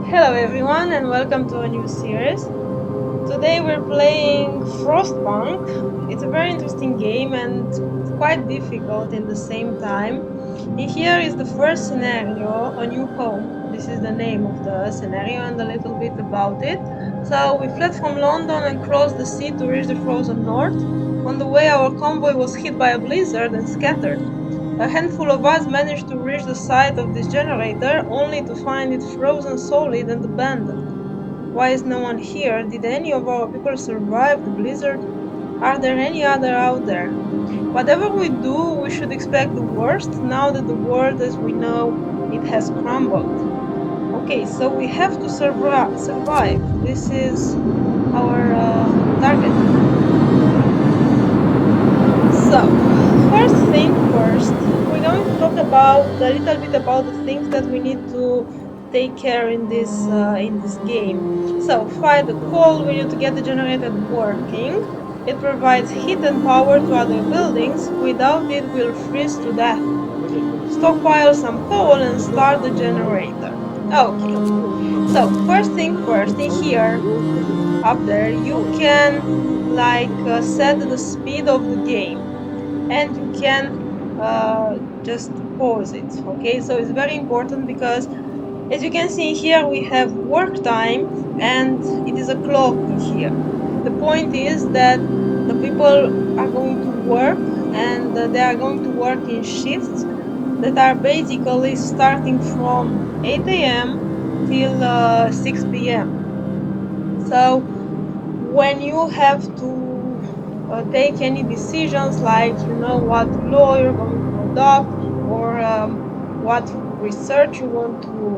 Hello everyone and welcome to a new series. Today we're playing Frostpunk. It's a very interesting game and quite difficult in the same time. In here is the first scenario, A New Home. This is the name of the scenario and a little bit about it. So we fled from London and crossed the sea to reach the frozen north. On the way our convoy was hit by a blizzard and scattered. A handful of us managed to reach the site of this generator, only to find it frozen solid and abandoned. Why is no one here? Did any of our people survive the blizzard? Are there any other out there? Whatever we do, we should expect the worst, now that the world as we know it has crumbled. Okay, so we have to survive. This is our target. So, first thing first, we're going to talk about a little bit about the things that we need to take care in this game. So, fight the cold. We need to get the generator working. It provides heat and power to other buildings. Without it, we'll freeze to death. Stockpile some coal and start the generator. Okay. So, first thing first, in here, up there, you can set the speed of the game. And you can just pause it. Okay, so it's very important because as you can see here we have work time and it is a clock in here. The point is that the people are going to work and they are going to work in shifts that are basically starting from 8 a.m. till 6 p.m. So when you have to take any decisions like what law you're going to adopt or what research you want to,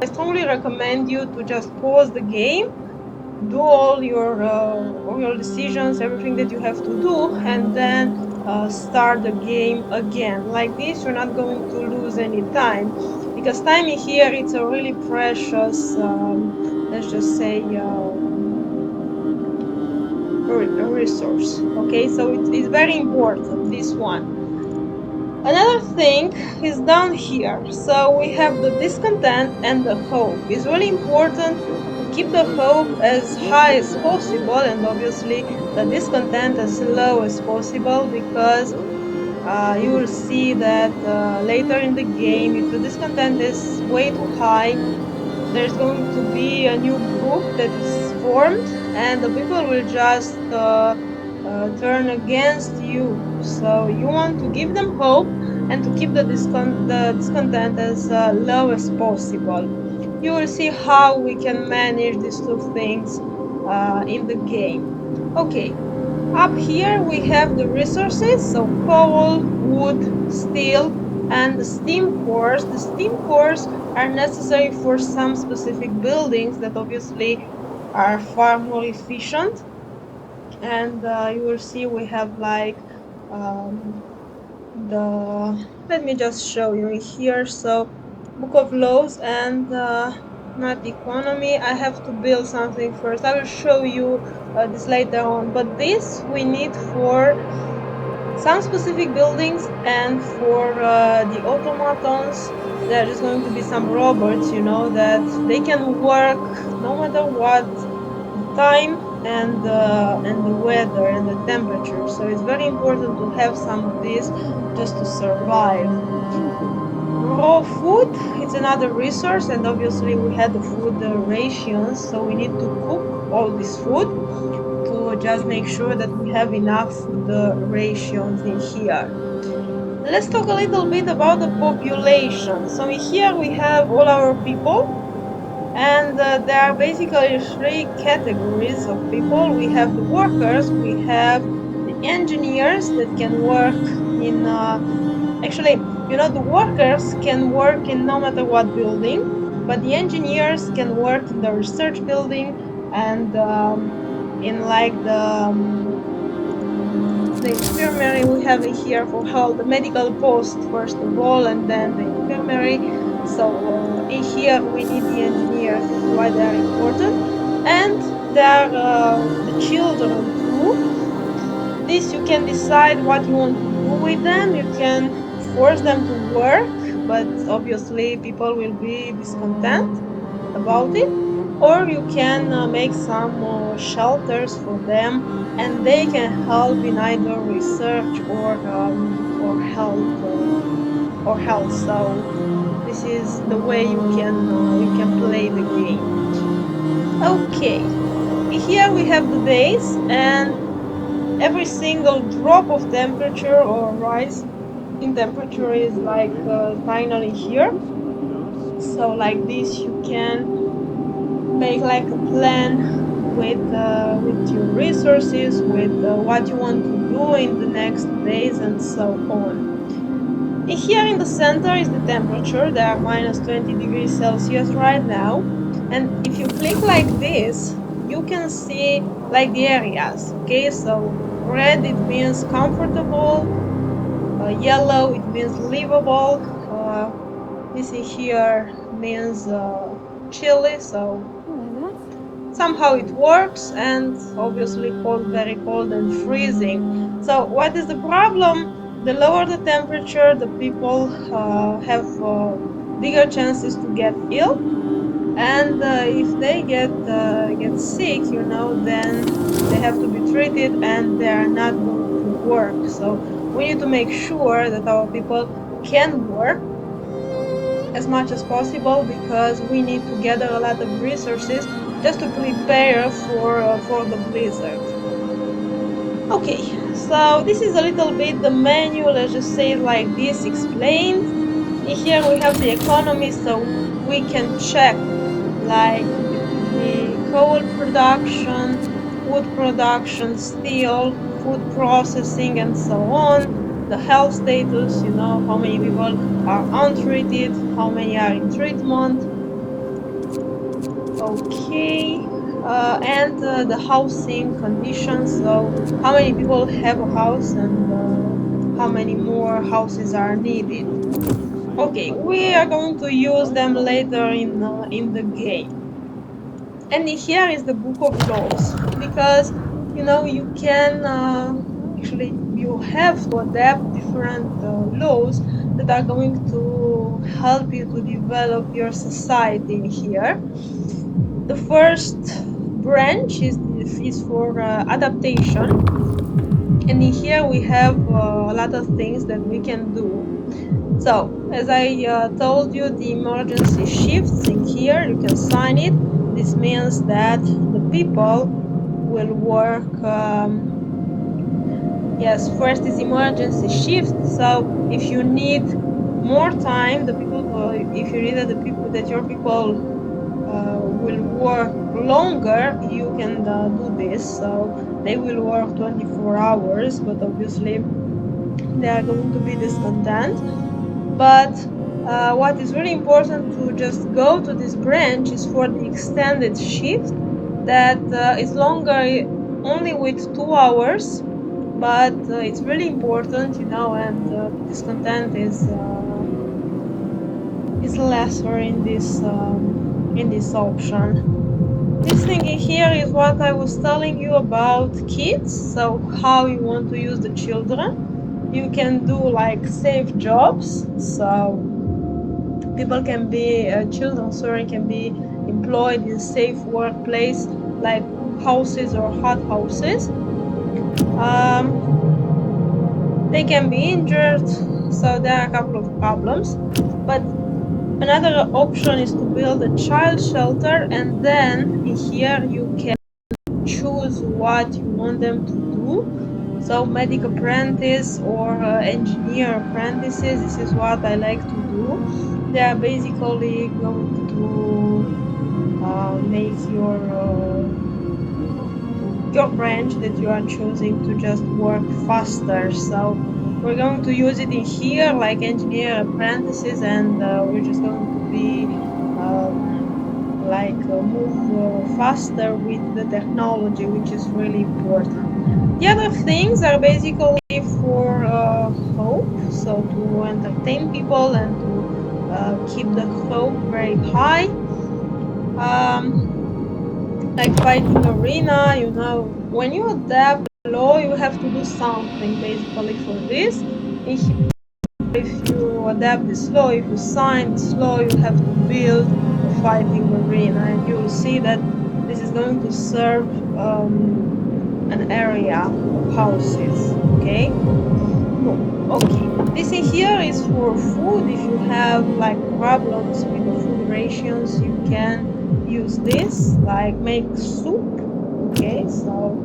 I strongly recommend you to just pause the game, do all your decisions, everything that you have to do, and then start the game again. Like this you're not going to lose any time, because time in here it's a really precious let's just say a resource. Okay, so it's very important, this one. Another thing is down here. So we have the discontent and the hope. It's really important to keep the hope as high as possible and obviously the discontent as low as possible, because you will see that later in the game, if the discontent is way too high, there's going to be a new group that is formed and the people will just turn against you. So you want to give them hope and to keep the discontent as low as possible. You will see how we can manage these two things in the game. Okay, up here we have the resources, so coal, wood, steel, and the steam cores. The steam cores are necessary for some specific buildings that obviously are far more efficient. And you will see we have let me just show you here. So book of laws and not economy. I have to build something first. I will show you this later on, but this we need for some specific buildings, and for the automatons there is going to be some robots, that they can work no matter what time and the weather and the temperature. So it's very important to have some of these just to survive. Raw food, it's another resource, and obviously we had the food rations, so we need to cook all this food to just make sure that we have enough the rations in here. Let's talk a little bit about the population. So in here we have all our people, and there are basically three categories of people. We have the workers, we have the engineers that can work in actually, the workers can work in no matter what building, but the engineers can work in the research building and in the infirmary. We have it here for how the medical post first of all, and then the infirmary. So in here we need the engineers. This is why they are important, and there are the children too. This you can decide what you want to do with them. You can force them to work, but obviously people will be discontent. about it, or you can make some shelters for them, and they can help in either research or health. So this is the way you can play the game. Okay, here we have the days, and every single drop of temperature or rise in temperature is like finally here. So like this you can make like a plan with your resources, with what you want to do in the next days and so on. Here in the center is the temperature. There are minus 20 degrees Celsius right now. And if you click like this, you can see like the areas. Okay, so red it means comfortable, yellow it means livable, this here means chilly, so somehow it works, and obviously cold, very cold and freezing. So what is the problem? The lower the temperature, the people have bigger chances to get ill, and if they get sick, then they have to be treated and they are not going to work. So we need to make sure that our people can work as much as possible, because we need to gather a lot of resources just to prepare for the blizzard. Okay, so this is a little bit the menu, let's just say it like this, explained. Here we have the economy, so we can check like the coal production, wood production, steel, food processing, and so on. The health status, how many people are untreated, how many are in treatment. Okay, and the housing conditions, so how many people have a house and how many more houses are needed. Okay, we are going to use them later in the game. And here is the book of laws, because you can actually you have to adapt different laws that are going to help you to develop your society here. The first branch is for adaptation, and in here we have a lot of things that we can do. So as I told you, the emergency shifts in here, you can sign it. This means that the people will work. Yes, first is emergency shift. So if you need more time, the people, if you need that that your people will work longer, you can do this. So they will work 24 hours, but obviously they are going to be discontent. But what is really important to just go to this branch is for the extended shift that is longer, only with 2 hours, but it's really important, and the discontent is lesser in this option. This thing in here is what I was telling you about kids, so how you want to use the children. You can do like safe jobs, so people can be children, sorry, can be employed in safe workplace like cook houses or hot houses. They can be injured, so there are a couple of problems, but another option is to build a child shelter, and then in here you can choose what you want them to do. So medic apprentice or engineer apprentices, this is what I like to do. They are basically going to make your branch that you are choosing to just work faster. So we're going to use it in here like engineer apprentices, and we're just going to be move faster with the technology, which is really important. The other things are basically for hope, so to entertain people and to keep the hope very high. Like fighting arena, when you adapt the law, you have to do something basically for this. If you adapt this law, if you sign this law, you have to build a fighting arena, and you will see that this is going to serve an area of houses. Okay. Cool. Okay. This in here is for food. If you have like problems with the food rations, you can use this, like make soup. Okay, so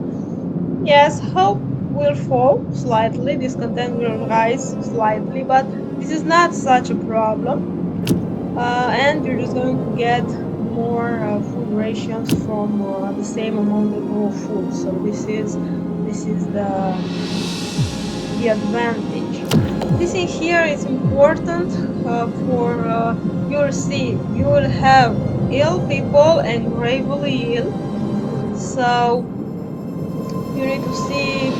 yes, hope will fall slightly, discontent will rise slightly, but this is not such a problem. And you're just going to get more food rations from the same amount of food. So this is the advantage. This in here is important for you'll see you will have ill people and gravely ill. So you need to see,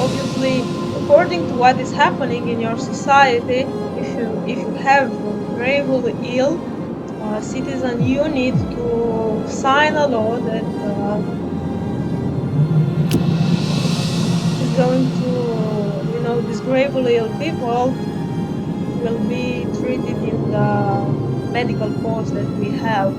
obviously, according to what is happening in your society. If you have a gravely ill citizen, you need to sign a law that is going to, these gravely ill people will be treated in the medical post that we have.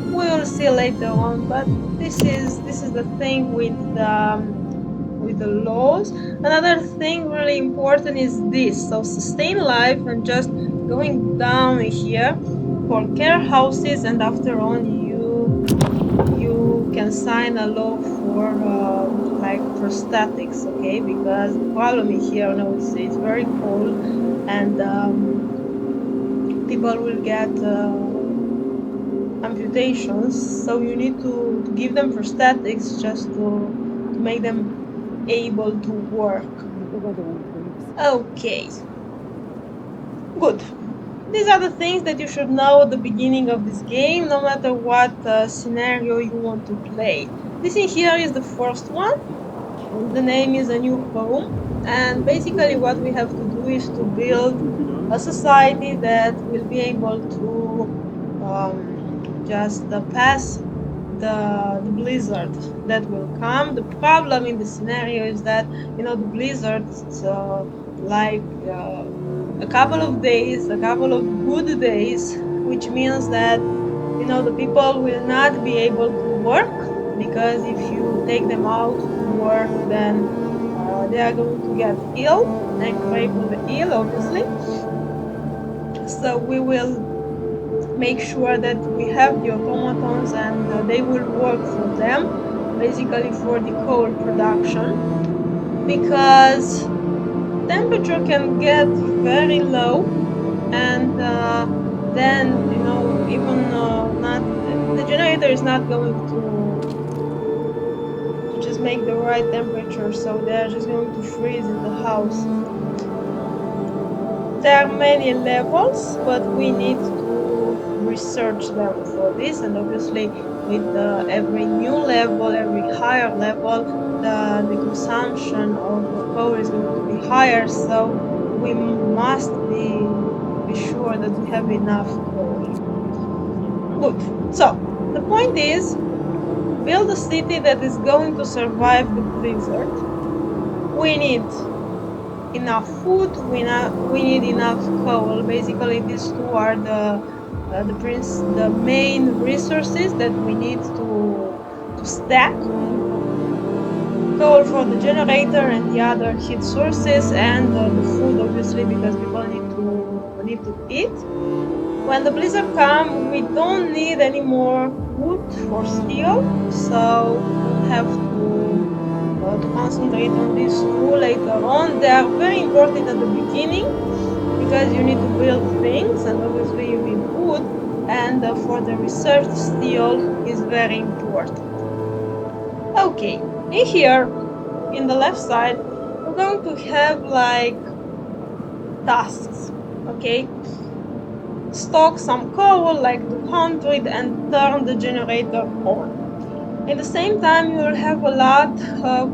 We will see later on, but this is the thing with the laws. Another thing really important is this. So sustain life, and just going down here for care houses, and after on you can sign a law for like prosthetics, okay? Because the problem here now is it's very cold, and people will get amputations, so you need to give them prosthetics just to make them able to work. Okay, good. These are the things that you should know at the beginning of this game, no matter what scenario you want to play. This in here is the first one. The name is A New Home, and basically what we have to do is to build a society that will be able to just pass the blizzard that will come. The problem in the scenario is that the blizzards like a couple of days, a couple of good days, which means that the people will not be able to work, because if you take them out to work, then they are going to get ill and gravely ill, obviously. So we will make sure that we have the automatons, and they will work for them, basically for the coal production, because temperature can get very low, and then even not the generator is not going to just make the right temperature, so they're just going to freeze in the house. There are many levels, but we need to research them for this, and obviously with every new level, every higher level, the consumption of coal is going to be higher, so we must be sure that we have enough coal. Good. So the point is, build a city that is going to survive the blizzard. We need enough food, we need enough coal. Basically these two are the main resources that we need to stack. Coal for the generator and the other heat sources, and the food, obviously, because people need to eat. When the blizzard comes, we don't need any more wood for steel, so we have to concentrate on these two later on. They are very important at the beginning, because you need to build things, and obviously you need wood, and for the research, steel is very important. Okay, in here, in the left side, we're going to have like tasks, okay? Stock some coal, like 200, and turn the generator on. At the same time, you will have a lot of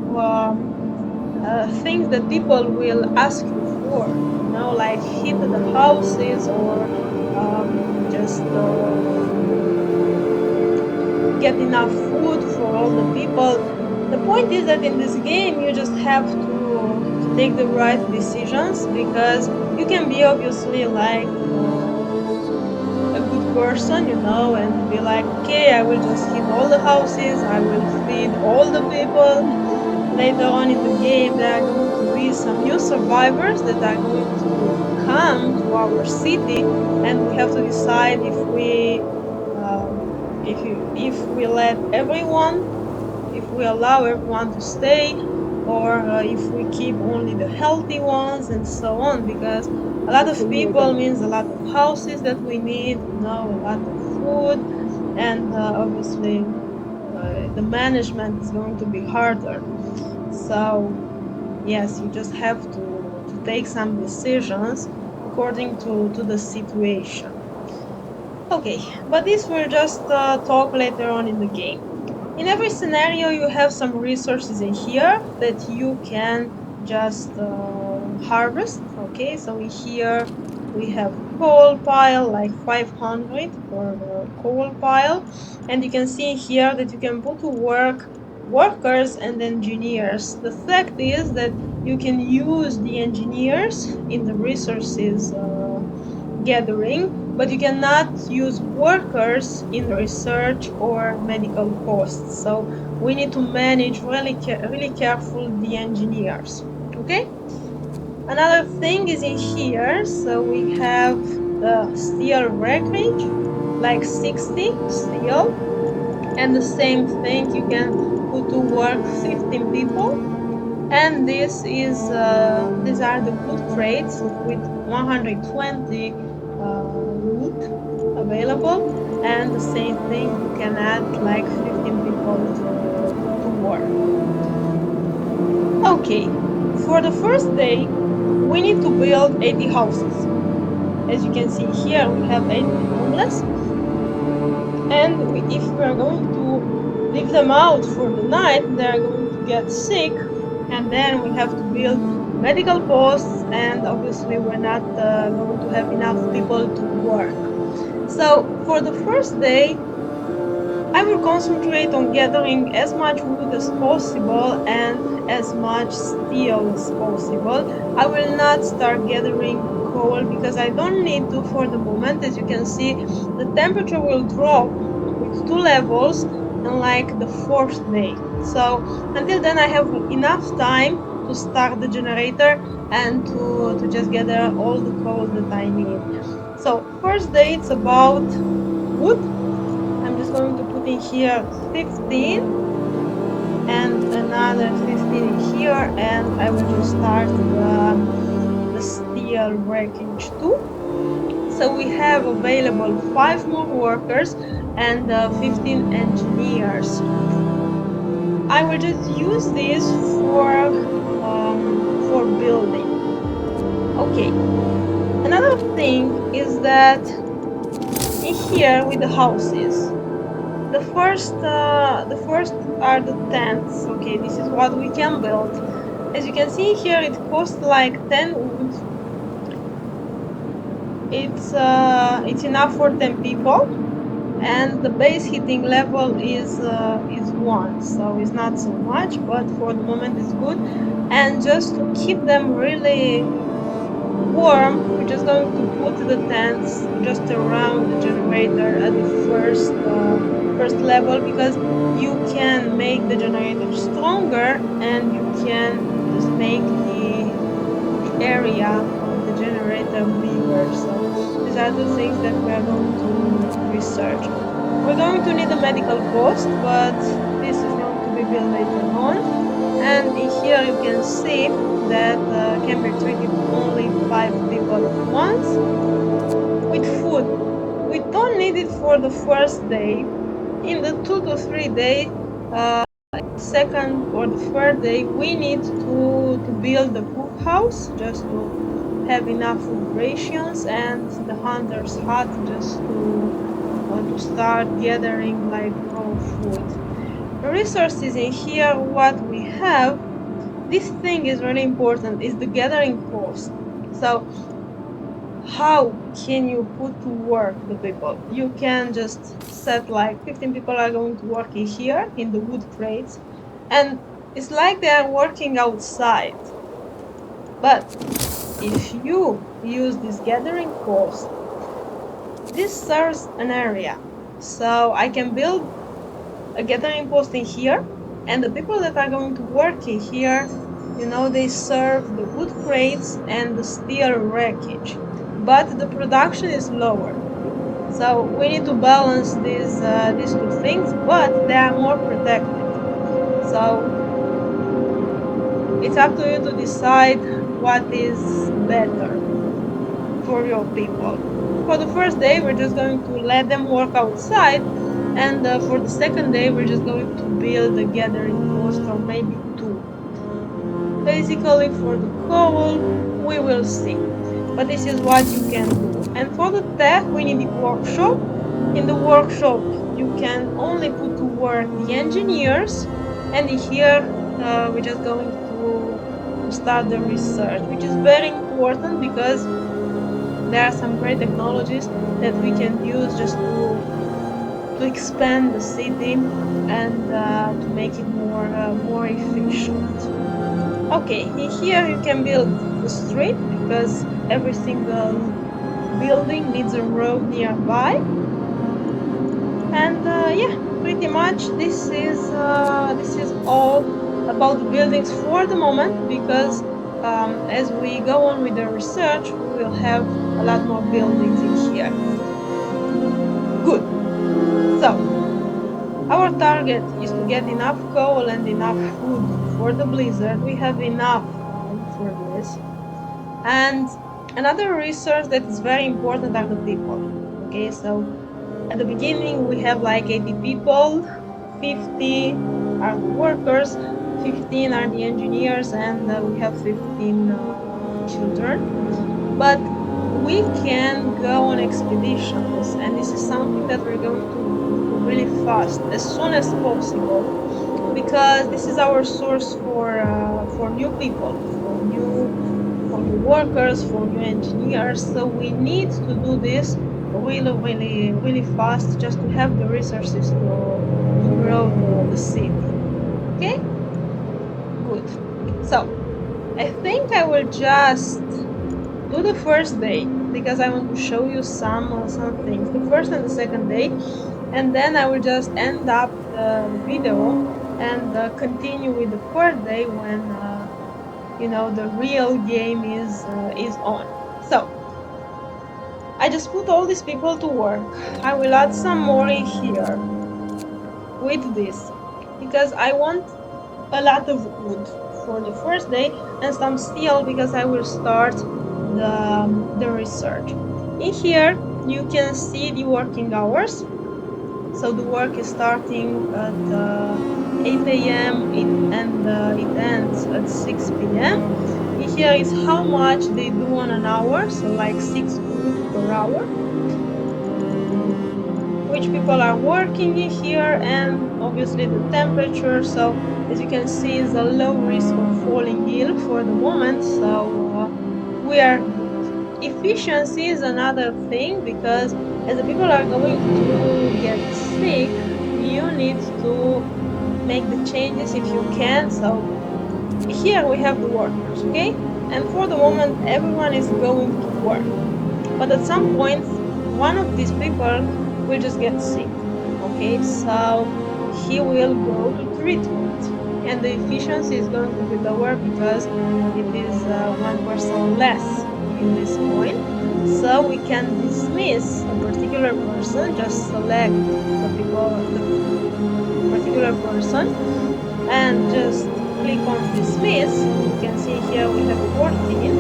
things that people will ask you for, like heat the houses, or just get enough food for all the people. The point is that in this game, you just have to take the right decisions, because you can be obviously like a good person, you know, and be like, okay, I will just hit all the houses, I will feed all the people. Later on in the game, there are going to be some new survivors that are going to come to our city, and we have to decide if we let everyone, if we allow everyone to stay, or if we keep only the healthy ones, and so on. Because a lot of people means a lot of houses that we need, you know, a lot of food, and obviously the management is going to be harder. So yes, you just have to take some decisions according to the situation. Okay, but this will just talk later on in the game. In every scenario, you have some resources in here that you can just harvest. Okay, so in here we have coal pile, like 500 for the coal pile. And you can see here that you can put to work workers and engineers. The fact is that you can use the engineers in the resources gathering, but you cannot use workers in research or medical posts. So we need to manage really careful the engineers. Okay. Another thing is in here. So we have the steel wreckage, like 60 steel, and the same thing you can put to work 15 people. And these are the wood crates with 120 wood available, and the same thing you can add like 15 people to work. Okay, for the first day we need to build 80 houses. As you can see here, we have 80 homeless, and if we are going to leave them out for the night, they are going to get sick, and then we have to build medical posts, and obviously we're not going to have enough people to work. So for the first day, I will concentrate on gathering as much wood as possible and as much steel as possible. I will not start gathering coal because I don't need to for the moment. As you can see, the temperature will drop with 2 levels in like the 4th day. So until then I have enough time to start the generator and to just gather all the coal that I need. So first day it's about wood. I'm just going to put in here 15 and another 15 in here, and I will just start the steel wreckage too. So we have available 5 more workers and 15 engineers. I will just use this for building. Okay. Another thing is that in here with the houses, the first are the tents. Okay, this is what we can build. As you can see here, it costs like 10 wood. It's enough for 10 people, and the base heating level is 1, so it's not so much, but for the moment it's good. And just to keep them really warm, we're just going to put the tents just around the generator at the first level, because you can make the generator stronger and you can just make the area of the generator bigger. So these are the things that we are going to research. We're going to need a medical post, but this is going to be built later on. And in here you can see that can be treated only 5 people at once. With food, we don't need it for the first day. In the 2 to 3 day, second or the third day, we need to build the cookhouse just to have enough food rations, and the hunter's hut just to start gathering like raw food. The resources in here, what we have, this thing is really important, is the gathering post. So how can you put to work the people? You can just set like 15 people are going to work in here in the wood crates, and it's like they are working outside. But if you use this gathering post, this serves an area. So I can build a gathering post in here, and the people that are going to work in here, they serve the wood crates and the steel wreckage. But the production is lower. So we need to balance these two things, but they are more protected. So it's up to you to decide what is better for your people. For the first day, we're just going to let them work outside, and for the second day, we're just going to build a gathering post or maybe two. Basically, for the coal, we will see. But this is what you can do. And for the tech, we need a workshop. In the workshop, you can only put to work the engineers, and here we're just going to start the research, which is very important because there are some great technologies that we can use just to expand the city and to make it more efficient. Okay, here you can build the street because every single building needs a road nearby. And yeah, pretty much this is all about the buildings for the moment because as we go on with the research, we will have a lot more buildings in here. Good. So our target is to get enough coal and enough food for the blizzard. We have enough for this. And another resource that is very important are the people. Okay, so at the beginning we have like 80 people, 50 are the workers, 15 are the engineers, and we have 15 children. But we can go on expeditions, and this is something that we're going to do really fast, as soon as possible, because this is our source for new people, for new workers, for new engineers. So we need to do this really, really, really fast, just to have the resources to grow the city. Okay, good. So I think I will just do the first day because I want to show you some things, the first and the second day, and then I will just end up the video and continue with the third day when the real game is on. So I just put all these people to work. I will add some more in here with this because I want a lot of wood for the first day and some steel because I will start the research. In here you can see the working hours. So the work is starting at 8 a.m. and it ends at 6 p.m. Here is how much they do on an hour, so like 6 wood per hour. Which people are working in here, and obviously the temperature. So as you can see, is a low risk of falling ill for the moment, so we are good. Efficiency is another thing because as the people are going to get sick, you need to make the changes if you can. So here we have the workers, okay? And for the moment, everyone is going to work. But at some point, one of these people will just get sick, okay? So he will go to treatment. And the efficiency is going to be lower because it is one person less in this point. So we can dismiss a particular person, just select the particular person and just click on dismiss. You can see here we have 14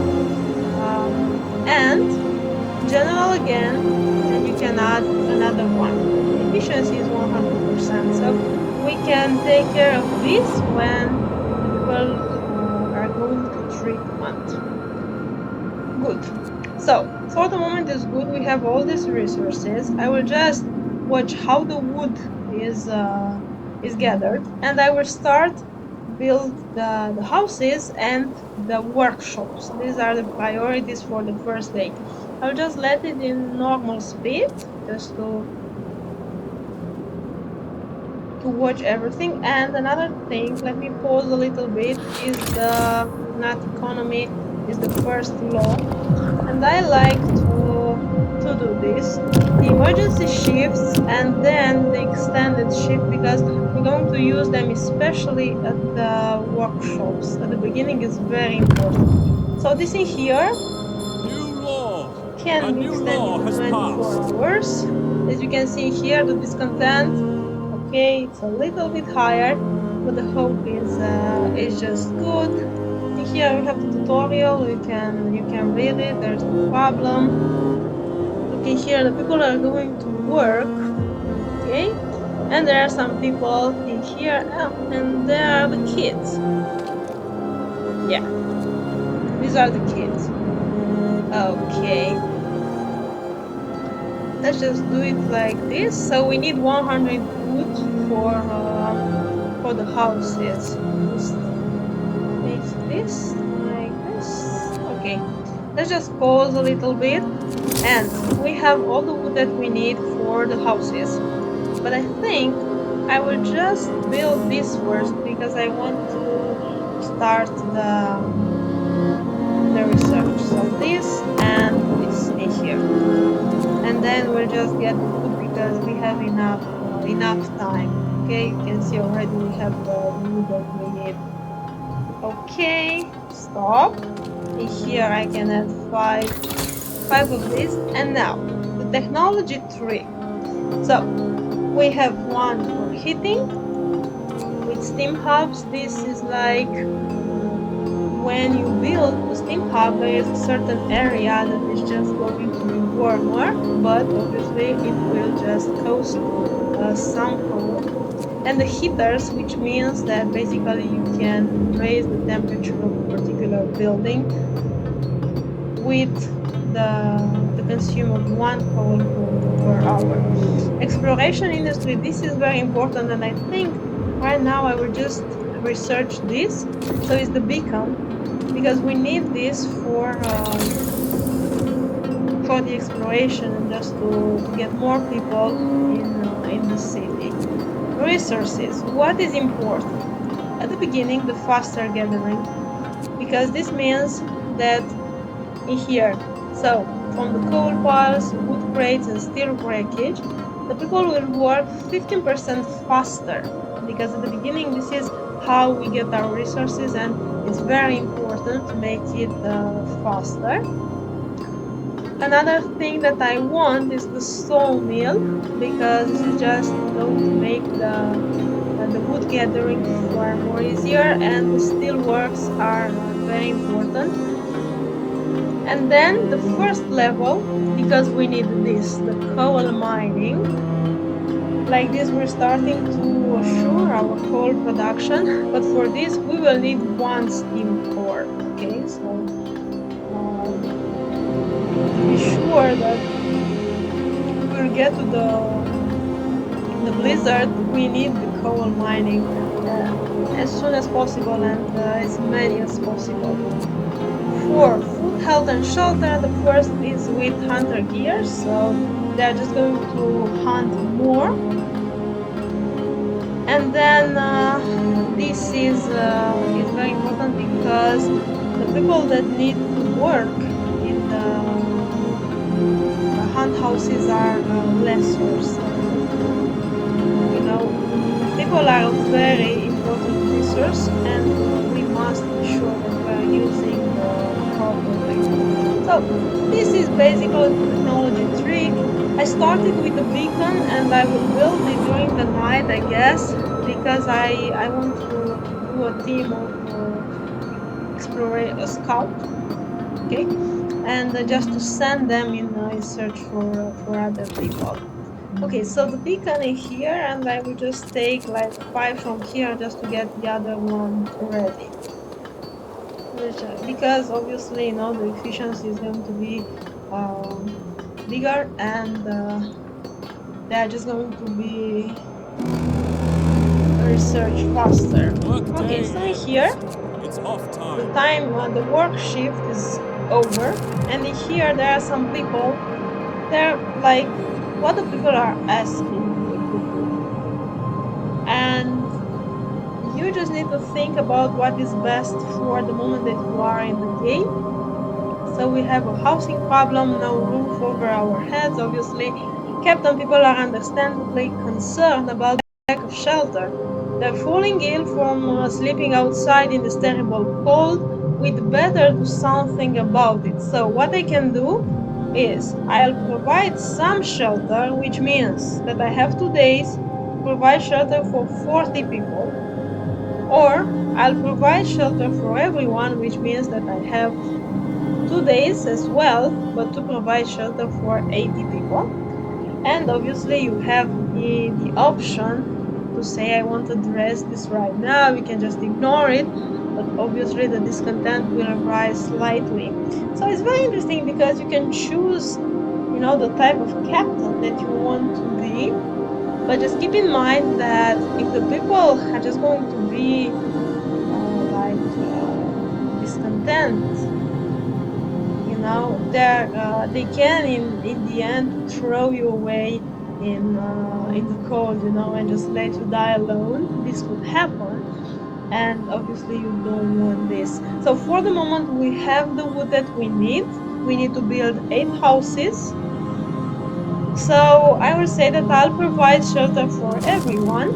and general again, and you can add another one. The efficiency is 100%, so we can take care of this when the people are going to treatment. Good. So for the moment is good. We have all these resources. I will just watch how the wood is gathered, and I will start build the houses and the workshops. These are the priorities for the first day. I'll just let it in normal speed just to watch everything. And another thing, let me pause a little bit, is the not economy, is the first law. And I like to do this, the emergency shifts and then the extended shift, because we're going to use them especially at the workshops. At the beginning is very important. So this in here New law! can A be new extended law to has 24 passed. hours. As you can see here, the discontent, okay, it's a little bit higher, but the hope is just good. And here we have the tutorial. You can read it. There's no problem. Okay, here the people are going to work. Okay, and there are some people in here, and there are the kids. Yeah, these are the kids. Okay, let's just do it like this. So we need 100 wood for the houses. Just make this like this. Okay, let's just pause a little bit, and we have all the wood that we need for the houses. But I think I will just build this first because I want to start the research. So this and this in here, and then we'll just get the wood because we have enough time. Okay, you can see already we have the wood that we need. Okay, stop. In here I can add five of these, and now the technology tree. So we have one for heating with steam hubs. This is like when you build the steam hub, there is a certain area that is just going to be warmer, but obviously it will just cost some coal. And the heaters, which means that basically you can raise the temperature of a particular building with the consume of one coal per hour. Exploration industry, this is very important, and I think right now I will just research this. So it's the beacon, because we need this for the exploration and just to get more people in the city. Resources, what is important? At the beginning, the faster gathering, because this means that in here, so from the coal piles, wood crates, and steel breakage, the people will work 15% faster, because at the beginning this is how we get our resources, and it's very important to make it faster. Another thing that I want is the sawmill, because this is just going to make the wood gathering far more easier, and the steel works are very important. And then the first level, because we need this, the coal mining. Like this, we're starting to assure our coal production, but for this we will need one steam core. Okay, so to be sure that we'll get to the blizzard, we need the coal mining as soon as possible, and as many as possible. For food, health, and shelter, the first is with hunter gear, so they're just going to hunt more. And then this is very important, because the people that need to work in the hunt houses are lesser. So people are a very important resource, and we must be sure that we are using properly. So this is basically the technology tree. I started with the beacon, and I will build it during the night, I guess, because I want to do a team of a scout, okay, and just to send them in search for other people. Okay, so the beacon is here, and I will just take like 5 from here just to get the other one ready. Because obviously, the efficiency is going to be bigger, and they are just going to be research faster. Okay, so in here, It's off the time. time, the work shift is over, and in here there are some people. They're like, what the people are asking me to do, and you just need to think about what is best for the moment that you are in the game. So we have a housing problem, no roof over our heads, obviously. Captain, people are understandably concerned about the lack of shelter. They're falling ill from sleeping outside in this terrible cold. We'd better do something about it. So what I can do is I'll provide some shelter, which means that I have 2 days to provide shelter for 40 people, or I'll provide shelter for everyone, which means that I have 2 days as well, but to provide shelter for 80 people. And obviously you have the option to say I want to address this right now. You can just ignore it, but obviously the discontent will rise slightly. So it's very interesting because you can choose, the type of captain that you want to be. But just keep in mind that if the people are just going to be discontent, they can in the end throw you away in the cold, and just let you die alone. This could happen, and obviously you don't want this. So for the moment we have the wood that we need. We need to build 8 houses. So I will say that I'll provide shelter for everyone.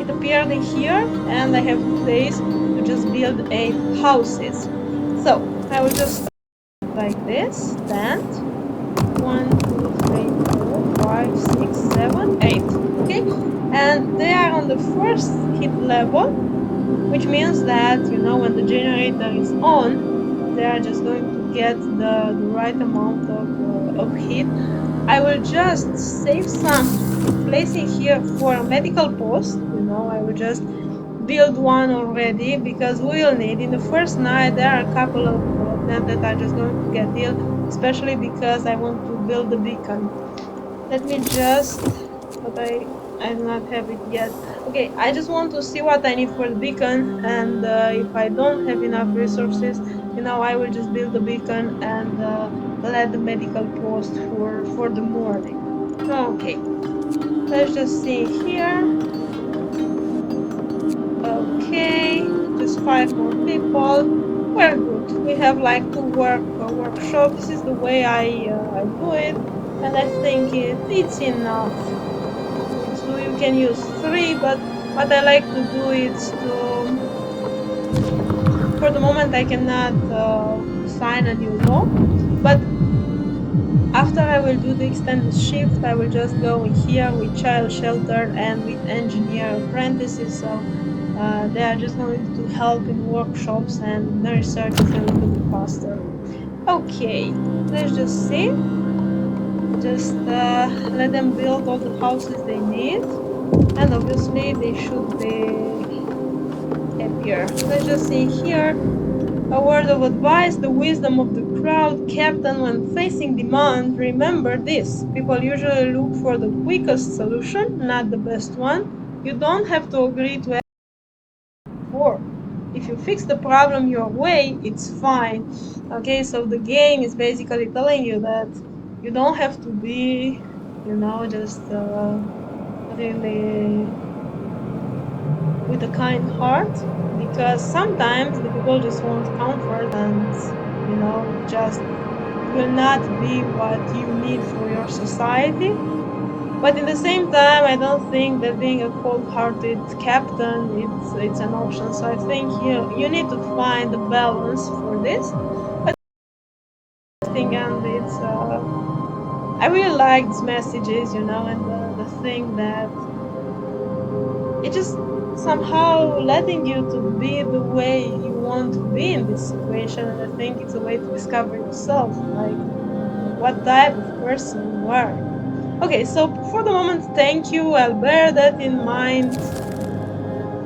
It appeared in here, and I have 2 days to just build 8 houses. So I will just start like this. Stand. 1, 2, 3, 4, 5, 6, 7, 8. Okay, and they are on the first hit level, which means that when the generator is on, they are just going to get the right amount of heat. I will just save some to place in here for a medical post. I will just build one already because we will need in the first night. There are a couple of them that are just going to get ill, especially because I want to build the beacon. Let me just, but I do not have it yet. Okay, I just want to see what I need for the beacon, and if I don't have enough resources, I will just build the beacon and let the medical post for the morning. Okay, let's just see here. Okay, just 5 more people. We're good. We have like two workshop. This is the way I do it, and I think it's enough. So you can use 3, but what I like to do is to, for the moment I cannot sign a new law, but after I will do the extended shift, I will just go in here with child shelter and with engineer apprentices. So they are just going to help in workshops, and the research is going to be faster. Okay, let's just see. Just let them build all the houses they need, and obviously they should be happier. Let's just see here. A word of advice: the wisdom of the crowd. Captain, when facing demand, remember this. People usually look for the quickest solution, not the best one. You don't have to agree to before. If you fix the problem your way, it's fine. Okay, so the game is basically telling you that you don't have to be, just really with a kind heart, because sometimes the people just want comfort and, just will not be what you need for your society. But in the same time, I don't think that being a cold-hearted captain it's an option. So I think you need to find a balance for this. But and it's I really like these messages, and the thing that it just somehow letting you to be the way you want to be in this situation. And I think it's a way to discover yourself, like what type of person you are. Okay, so for the moment, thank you. I'll bear that in mind,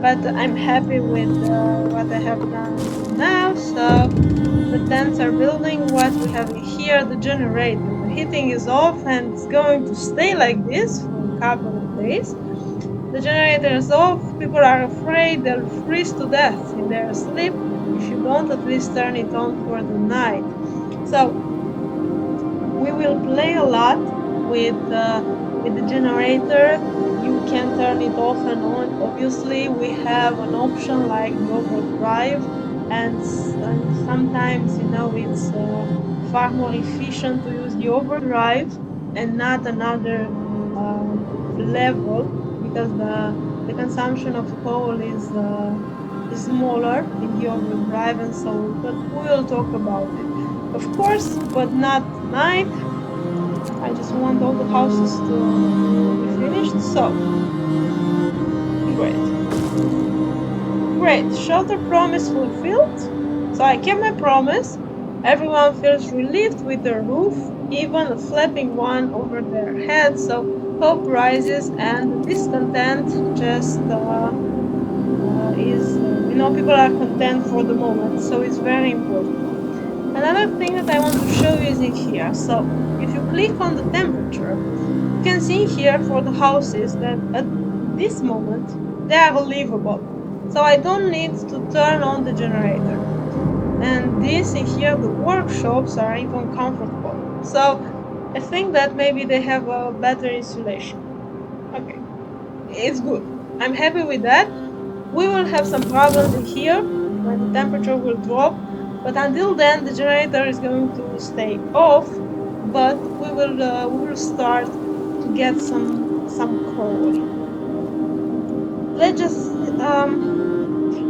but I'm happy with what I have done until now. So the tents are building. What we have here, the generator. The heating is off, and it's going to stay like this for a couple of days. The generator is off. People are afraid they'll freeze to death in their sleep if you don't at least turn it on for the night. So we will play a lot with the generator. You can turn it off and on. Obviously, we have an option like the overdrive, and sometimes, you know, it's far more efficient to use the overdrive and not another level, because the consumption of coal is smaller in the overdrive, and so, but we'll talk about it, of course, but not tonight. I just want all the houses to be finished. So great. Great. Shelter promise fulfilled. So I kept my promise. Everyone feels relieved with a roof, even a flapping one over their heads. So hope rises, and the discontent just is, you know, people are content for the moment. So it's very important. Another thing that I want to show you is in here. So if you click on the temperature, you can see here for the houses that at this moment they are livable. So I don't need to turn on the generator. And this in here, the workshops are even comfortable. So I think that maybe they have a better insulation. Okay, it's good. I'm happy with that. We will have some problems in here when the temperature will drop, but until then the generator is going to stay off. But we will start to get some coal. Let's just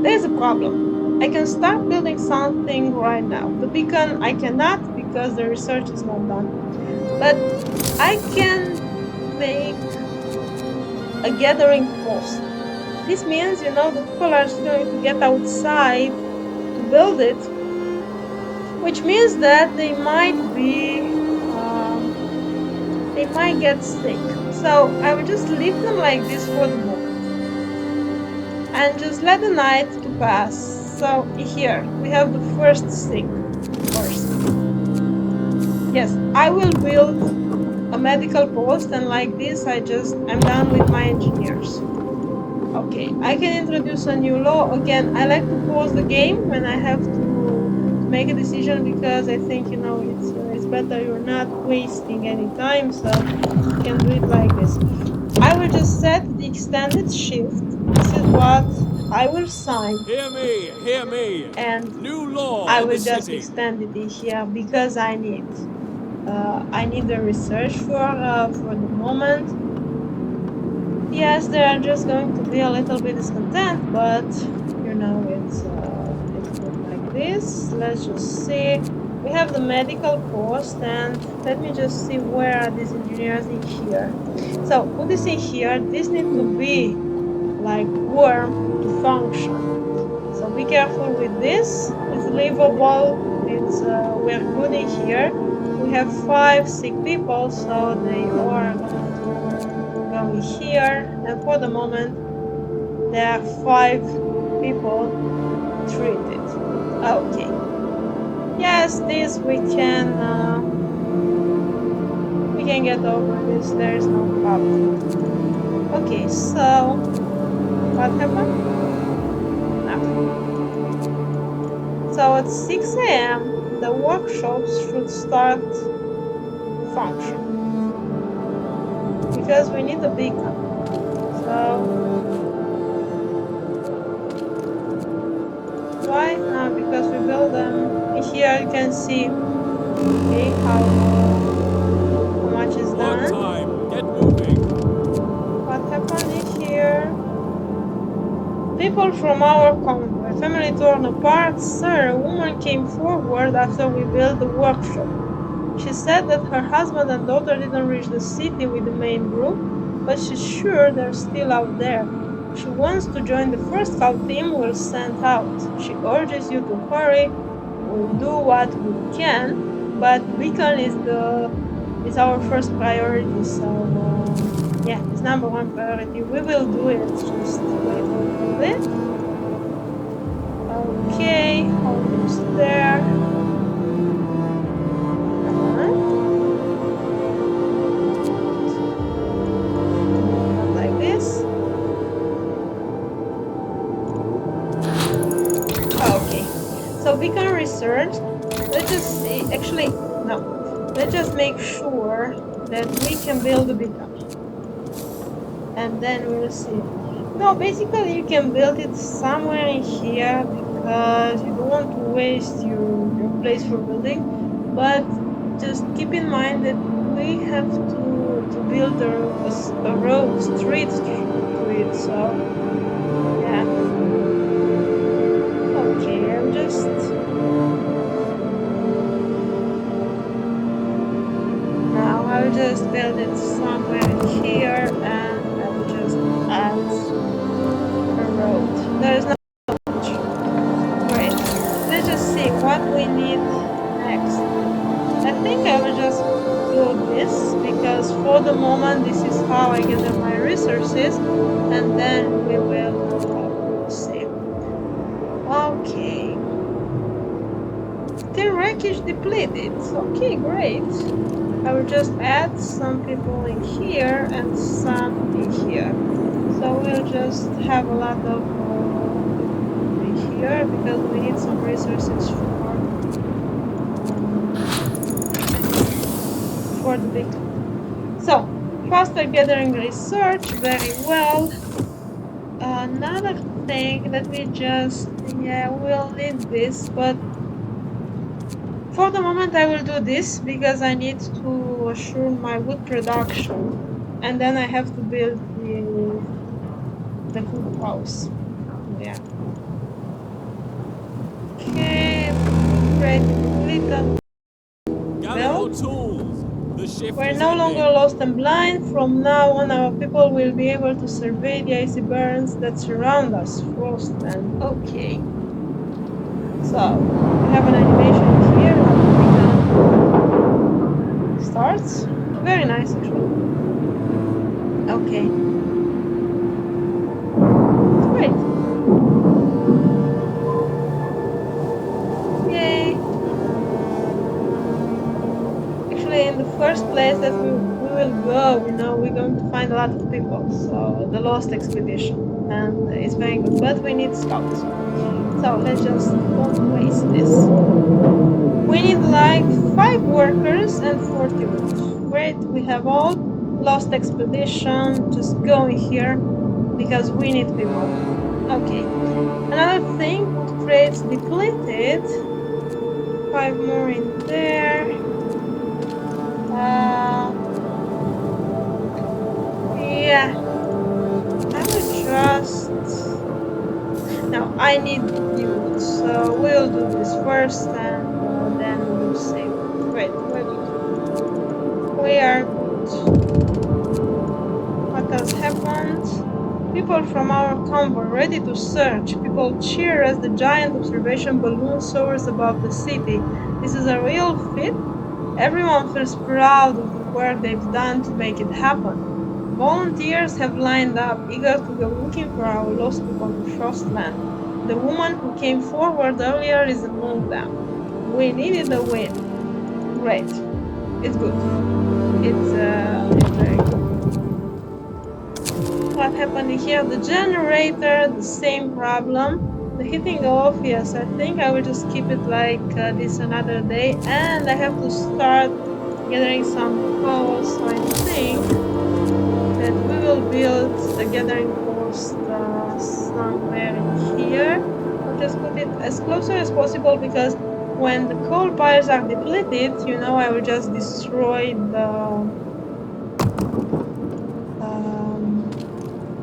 there's a problem. I can start building something right now. The beacon I cannot because the research is not done. But I can make a gathering post. This means, you know, the people are going to get outside to build it, which means that they might get sick. So I will just leave them like this for the moment and just let the night to pass. So here we have the first sick person. Yes, I will build a medical post, and like this I'm done with my engineers. Okay, I can introduce a new law. Again, I like to pause the game when I have to make a decision, because I think, you know, it's better you're not wasting any time, so you can do it like this. I will just set the extended shift. This is what I will sign, Hear me, hear me. and New law I in the will just city. extend it in here because I need the research for the moment. Yes, they are just going to be a little bit discontent, but you know, it's good like this. Let's just see. We have the medical post, and let me just see where are these engineers in here. So put this in here. This needs to be like warm to function. So be careful with this. It's livable. It's we're good in here. We have 5 sick people, so they are going to go in here. And for the moment, there are 5 people treated. Okay. Yes, this we can get over this. There is no problem. Okay, so what happened? Nothing. So at 6 a.m., the workshops should start function because we need a beacon. So why? Because we build them. Here you can see, okay, how much is Work done. time. Get moving. What happened in here? People from our convoy, family torn apart. Sir, a woman came forward after we built the workshop. She said that her husband and daughter didn't reach the city with the main group, but she's sure they're still out there. She wants to join the first scout team we'll send out. She urges you to hurry. We'll do what we can, but the beacon is our first priority. So yeah, it's number 1 priority. We will do it. Just wait a little bit. Okay, almost there. Come on. Not like this. Okay. So beacon research. Let's just see. Actually, no. Let's just make sure that we can build a beacon. And then we'll see. No, basically you can build it somewhere in here because you don't want to waste your place for building, but just keep in mind that we have to build a road, street to it, so yeah. Okay, I'm just... Now I will just build it somewhere in here and I will just add a road. There is not much. Great. Let's just see what we need next. I think I will just do this because for the moment this is how I gather my resources, and then we will see. Okay. Tin wreckage depleted. Okay, great. I will just add some people in here and some in here. So we'll just have a lot of people in here because we need some resources for the big. So faster gathering research, very well. Another thing that we just, yeah, we'll need this, but for the moment I will do this because I need to assure my wood production, and then I have to build the cookhouse. Yeah. Okay, great little. Gather Well, your tools. The shift we're is no longer ending. lost and blind. From now on, our people will be able to survey the icy burns that surround us. Frostland. Okay. So, we have an animation here. Starts. Very nice, actually. Okay. Great. Yay. Actually, in the first place that we will go, we're going to find a lot of people. So, the Lost Expedition. And it's very good. But we need scouts. So, let's just don't waste this. We need like 5 workers and 40 wood. Great, we have all. Lost Expedition, just go in here because we need people. Okay. Another thing, wood crates depleted. 5 more in there. Yeah. I will just... Now, I need the wood, so we'll do this first and then we'll save. Great, we're good. We are good. What else happened? People from our convoy ready to search. People cheer as the giant observation balloon soars above the city. This is a real feat. Everyone feels proud of the work they've done to make it happen. Volunteers have lined up, eager to go looking for our lost people in Frostland. The woman who came forward earlier is among them. We needed a win. Great. It's good. It's very good. What happened here? The generator, the same problem. The heating off, yes, I think I will just keep it like this another day. And I have to start gathering some coal, so I think that we will build a gathering post somewhere in here. I'll just put it as closer as possible because when the coal piles are depleted, I will just destroy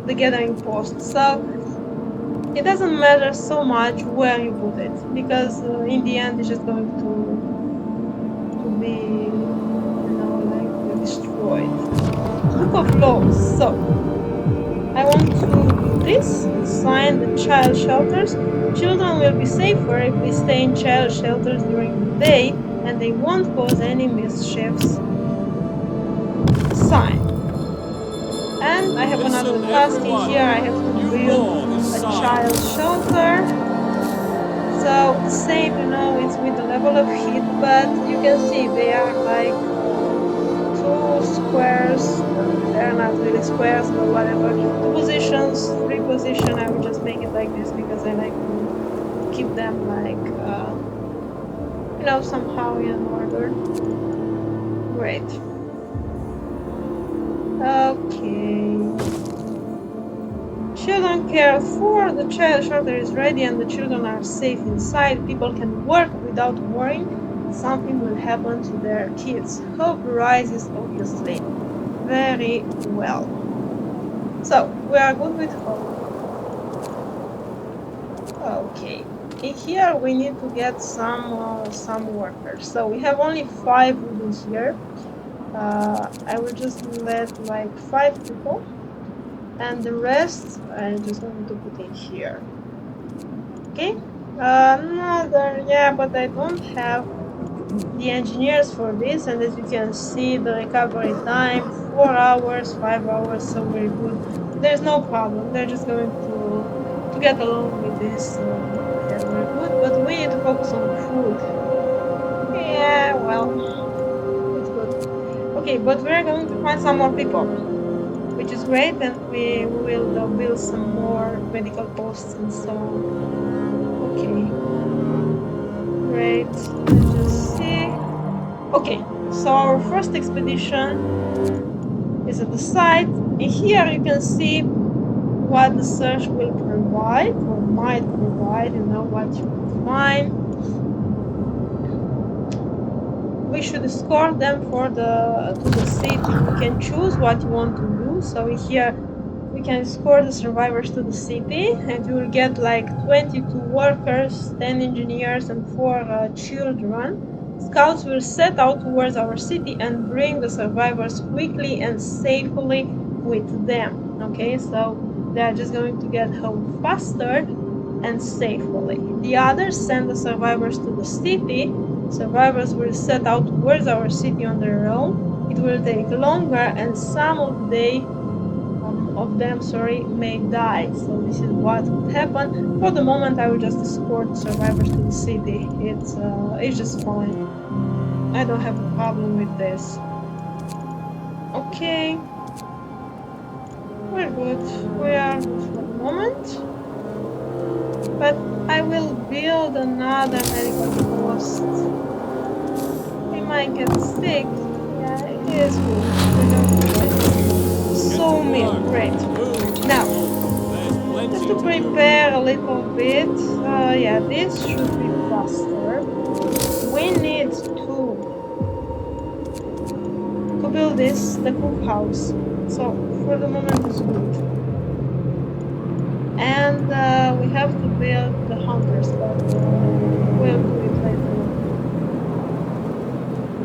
the gathering post. So it doesn't matter so much where you put it because in the end it's just going to be like destroyed. Book of laws. So I want to do this. Assign the child shelters. Children will be safer if they stay in child shelters during the day and they won't cause any mischiefs. Assign. And I have another Listen, task in here. I have to New build law is a signed. child shelter. So the same, it's with the level of heat, but you can see they are like 2 squares. They're not really squares, but whatever. 2 positions, 3 position. I will just make it like this because I like to keep them like, somehow in order. Great. Okay. children cared for, the child shelter is ready, and the children are safe inside. People can work without worrying something will happen to their kids. Hope rises, obviously. Very well. So, we are good with hope. Okay. In here, we need to get some workers. So, we have only 5 wood in here. I will just let like 5 people. And the rest, I'm just going to put in here. Okay. Yeah, but I don't have the engineers for this, and as you can see, the recovery time 4 hours, 5 hours, so very good. There's no problem. They're just going to get along with this. Yeah, very good. But we need to focus on food. Yeah, well, it's good. Okay, but we're going to find some more people, which is great, and we will build some more medical posts and so on. Okay, great. Let's just see. Okay, so our first expedition is at the site. In here you can see what the search will provide or might provide, you know, what you can find. We should escort them to the city. You can choose what you want to do. So here we can escort the survivors to the city, and you will get like 22 workers, 10 engineers, and 4 children. Scouts will set out towards our city and bring the survivors quickly and safely with them. Okay, so they are just going to get home faster and safely. The others send the survivors to the city. Survivors will set out towards our city on their own. It will take longer, and some of them may die. So this is what would happen. For the moment, I will just escort survivors to the city. It's just fine. I don't have a problem with this. Okay, we're good. We are good for the moment. But I will build another medical post. We might get sick. Yeah, it is good. We don't do this. Sawmill, great. Now, just to prepare a little bit, yeah, this should be faster. We need to build the cook house. So for the moment it's good. And we have to build the hunters, but we'll do it later on.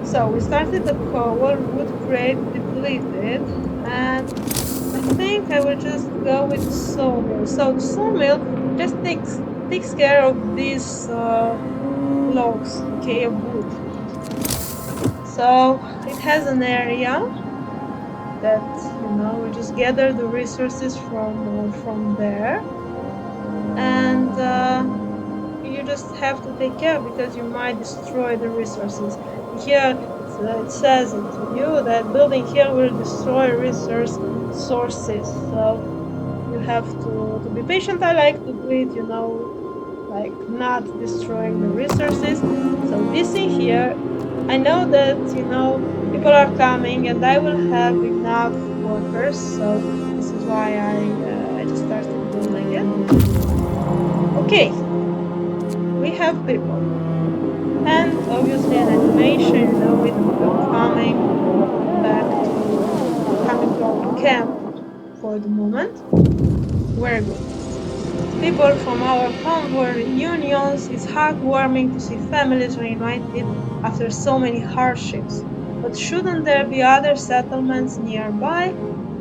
So we started the coal, wood crate depleted, and I think I will just go with the sawmill. So the sawmill just takes care of these logs, okay, of wood. So it has an area that, you know, we just gather the resources from there, and you just have to take care because you might destroy the resources. Here it says it to you that building here will destroy resource sources, so you have to be patient. I like to do it, you know, like not destroying the resources. So this in here, I know that, you know, people are coming and I will have enough workers, so this is why I just started building it. Okay, we have people, and obviously an animation, you know, with people coming to our camp. For the moment, very good. People from our convoy reunions. It's heartwarming to see families reunited after so many hardships. But shouldn't there be other settlements nearby?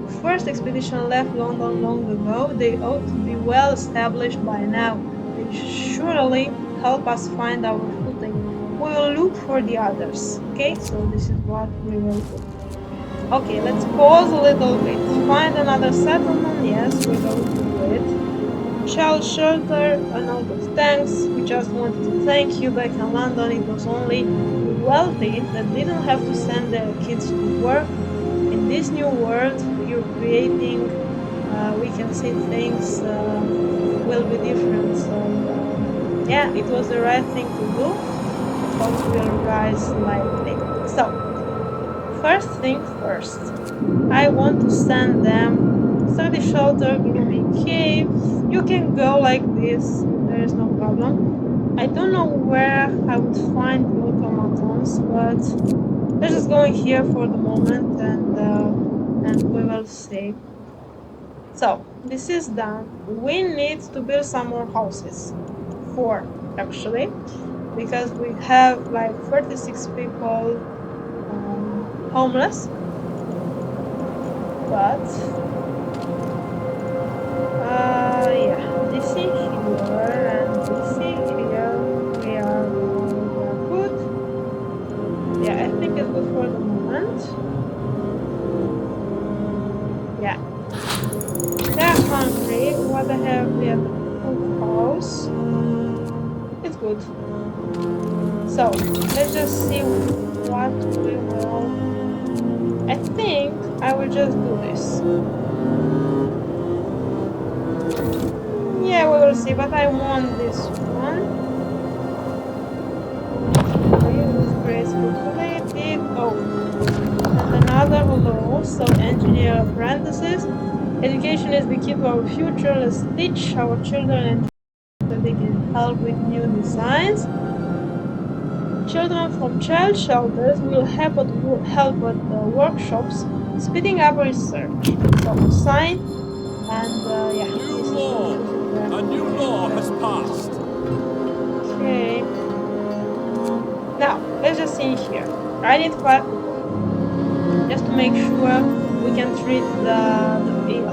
The first expedition left London long ago. They ought to be well established by now. They surely help us find our footing. We will look for the others. Okay, so this is what we will do. Okay, let's pause a little bit. Find another settlement. Yes, we're going to do it. Child shelter, a note of thanks. We just wanted to thank you. Back in London, it was only the wealthy that didn't have to send their kids to work. In this new world you're creating, we can see things will be different. So yeah, it was the right thing to do. Hope will rise slightly. So first thing first, I want to send them study shelter, gloomy cave. You can go like this, there is no problem. I don't know where I would find the automatons, but let's just go in here for the moment and we will see. So this is done. We need to build some more houses. 4 actually, because we have like 36 people homeless. But yeah, this in here and this in here. We are good. Yeah, I think it's good for the moment. Yeah. They're hungry. What the hell? We have the food house. It's good. So let's just see what we will. I think I will just do this. Yeah, we will see, but I want this one. Okay, with graceful related. Oh, and another law. So engineer apprentices. Education is the key to our future. Let's teach our children and that they can help with new designs. Children from child shelters will help at workshops, speeding up research. So sign and yeah, New this is law. going to be the A new law has passed. okay. Now let's just see here. I need 5 people just to make sure we can treat the ill.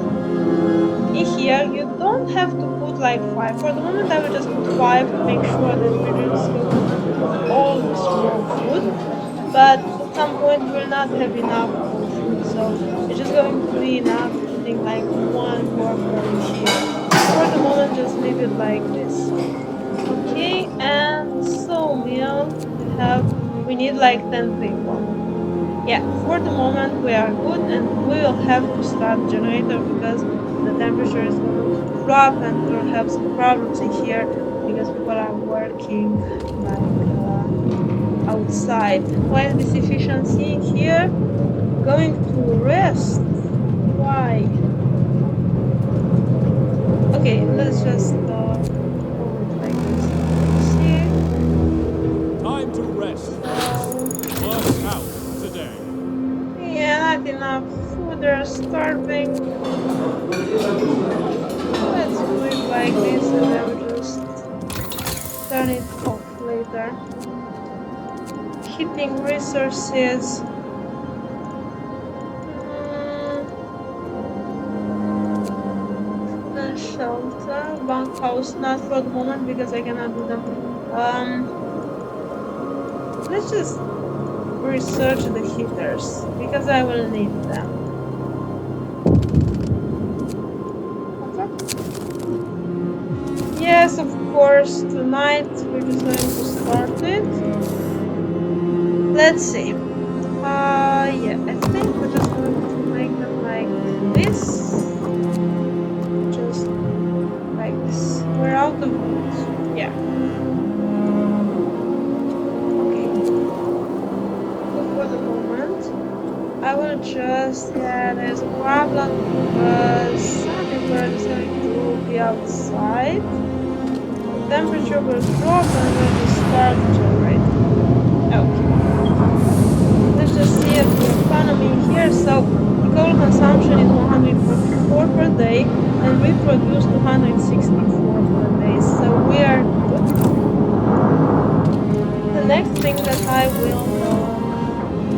In here, you don't have to put like 5. For the moment, I will just put 5 to make sure that we're just going to always grow food. But at some point, we'll not have enough for food, so it's just going to be enough putting like 1 worker in here. For the moment, just leave it like this. Okay, and the sawmill, we need like 10 people. Yeah, for the moment we are good and we will have to start the generator because the temperature is going to drop and we will have some problems in here because people are working like outside. Why is this efficiency in here going to rest? Why? Okay, let's just hold it like this. See? Time to rest. Work out today. Yeah, not enough food, they're starving. Let's do it like this and I will just turn it off later. Heating resources. Shelter, bunkhouse, not for the moment because I cannot do them. Let's just research the heaters because I will need them. Okay. Yes, of course, tonight we're just going to start it. Let's see. Yeah, I think we're just going to make them like this. Just like this. We're out of wood. Yeah. Okay. Good for the moment. I will just, yeah, there's a problem because some people are just going to be outside. The temperature will drop and we'll just start generating. Okay. Let's just see at the economy here. So the coal consumption is 144 per day and we produce 264 per day. So we are good. The next thing that I will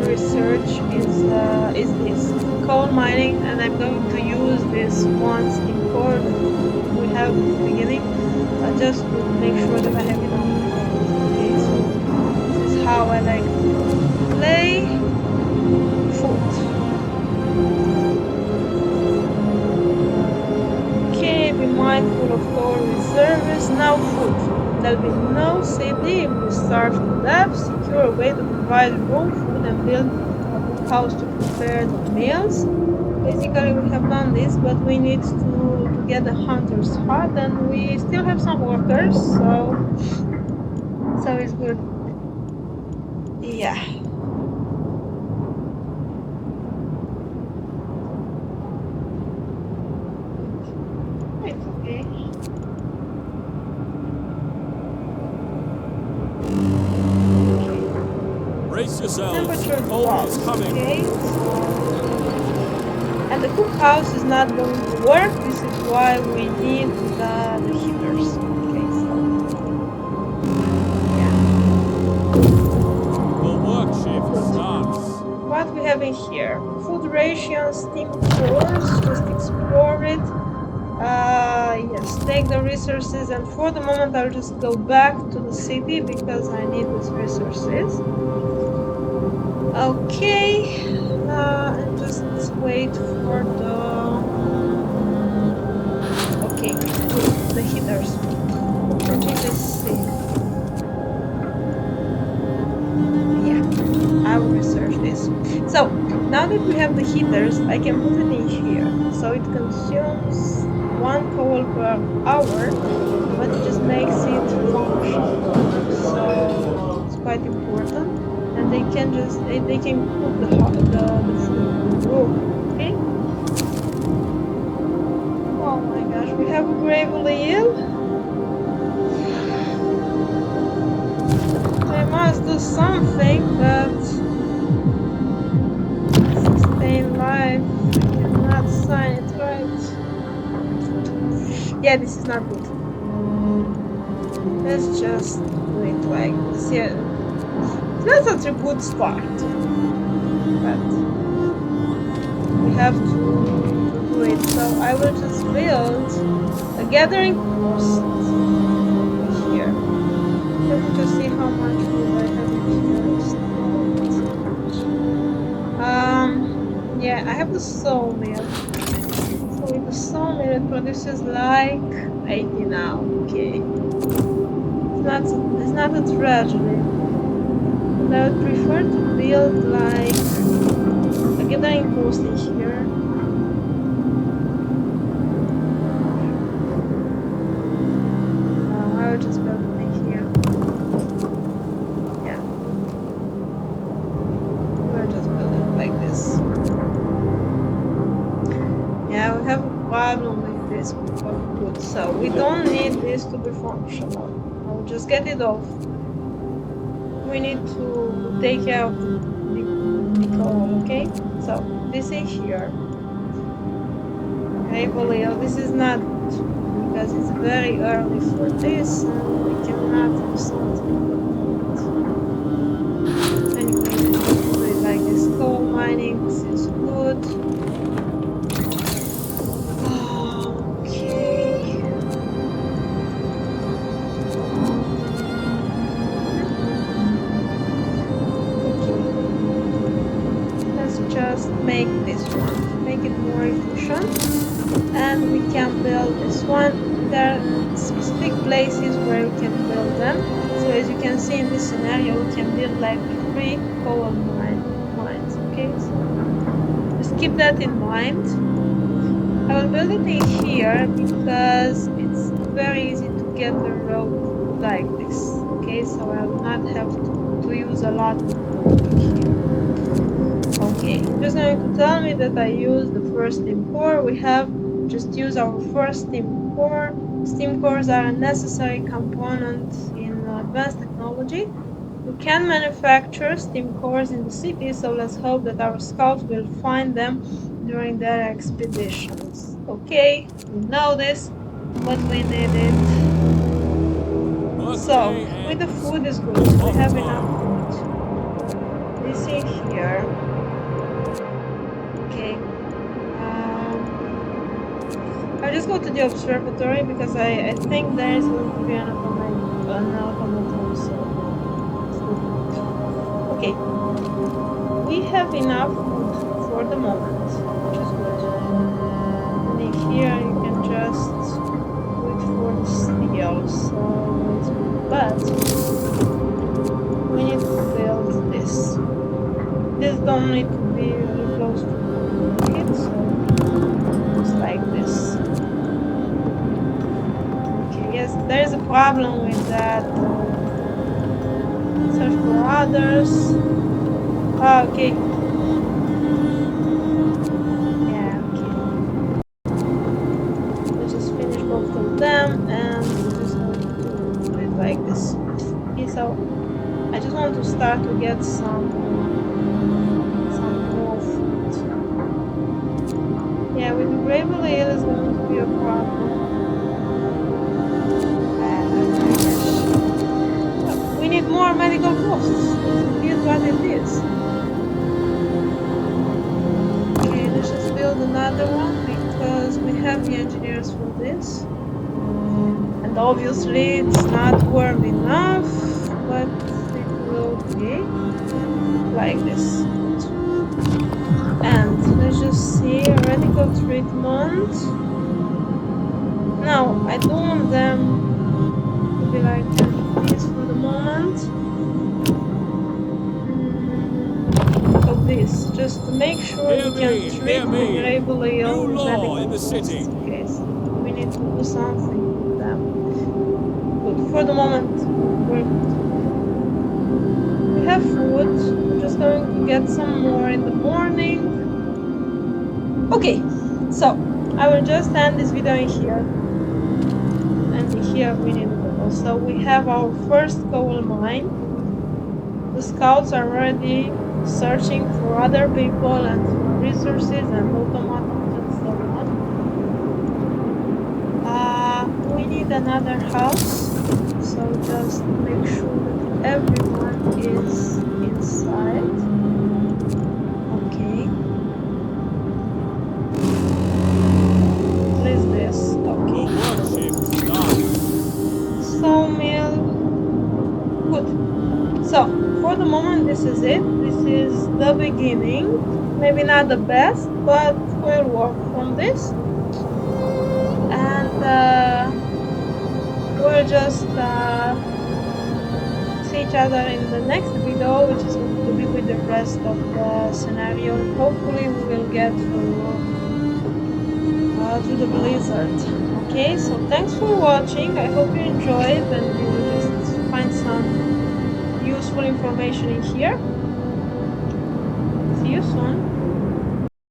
research is this coal mining, and I'm going to use this once in core that we have at the beginning, just to make sure that I have enough coal. Okay, so this is how I like to play food. Okay, be mindful of our reserves. Now food. There'll be no safety if we starve to death. Secure a way to provide raw food and build a house to prepare the meals. Basically, we have done this, but we need to get the hunter's hut, and we still have some workers, so it's good. Yeah. yourselves. temperature Cold drops. is coming. Okay, and the cookhouse is not going to work. This is why we need the heaters. Okay, so yeah. Your work shift Good. starts. What we have in here? Food rations, steam cores. Just explore it. Yes, take the resources, and for the moment I'll just go back to the city because I need these resources. Okay, and just wait for the... Okay, good, the heaters. Let me just see. Yeah, I will research this. So, now that we have the heaters, I can put it in here. So it consumes 1 coal per hour, but it just makes it functional. So it's quite important, and they can cook the food in the room. Okay. Oh my gosh, we have a gravely ill. They must do something, but sustain life. I cannot sign it right. Yeah, this is not good. Let's just do it like this. Yeah, it's not such a good start, but we have to do it. So I will just build a gathering post over here. Let me just see how much wood I have in here still. It's not much. Yeah, I have the sawmill. So with the sawmill it produces like 80 now. Okay. It's not a tragedy. But I would prefer to build like a gathering post in here. No, I will just build it in here. Yeah. We'll just build it like this. Yeah, we have a problem with this wood, so we don't need this to be functional. I'll just get it off. We need to take care of the coal, okay? So this in here. Okay, Boleo, this is not good because it's very early for this and we cannot do something about it. Anyway, we have to do it like this. Coal mining, this is good. Okay. Okay. Let's just make this one. Make it more efficient. And we can build this one. There are specific places where we can build them. So as you can see in this scenario, we can build like 3 coal mines. Okay, so just keep that in mind. I will build it in here because it's very easy to get the road like this. Okay, so I will not have to use a lot of wood here. Okay, just going to tell me that I use the first steam core. We have just use our first steam core. Steam cores are a necessary component in advanced technology. We can manufacture steam cores in the city, so let's hope that our scouts will find them during their expeditions. Okay, we know this, but we need it. So, with the food is good. We have enough food. This in here. Okay. I'll just go to the observatory because I think there is going to be an automaton, so it's good. Okay. We have enough food for the moment, which is good. And in here you can just do it for the steel, so it's good. But we need to build this. This don't need to be really close to it, so just like this. Okay, yes, there is a problem with that. Search for others. Ah, okay. Yeah, okay. Let's just finish both of them and we're just going to do it like this. Okay, so I just want to start to get some more food. Yeah, with the gravel ale is going to be a problem. Well, we need more medical posts. It is what it is. Okay, let's just build another one because we have the engineers for this. And obviously it's not warm enough, but it will be like this. Good. And let's just see, radical treatment. Now, I don't want them to be like this for the moment. So this, just to make sure Hear we can me, treat hear the me. gravel ale New with law medical in the city. posts. Okay, so we need to do something with them. Good, for the moment, we're good. We have food. We're just going to get some more in the morning. Okay, so I will just end this video in here. And here we need coal. So we have our first coal mine. The scouts are already searching for other people and for resources and automatons and so on. We need another house. So just make sure that everyone is inside. Okay. What is this? Okay. The work shift done. Sawmill. Good. So, for the moment, this is it. This is the beginning. Maybe not the best, but we'll work from this. And we'll just see each other in the next video, which is going to be with the rest of the scenario. And hopefully we will get through the blizzard. Okay, so thanks for watching. I hope you enjoyed and you will just find some useful information in here. See you soon.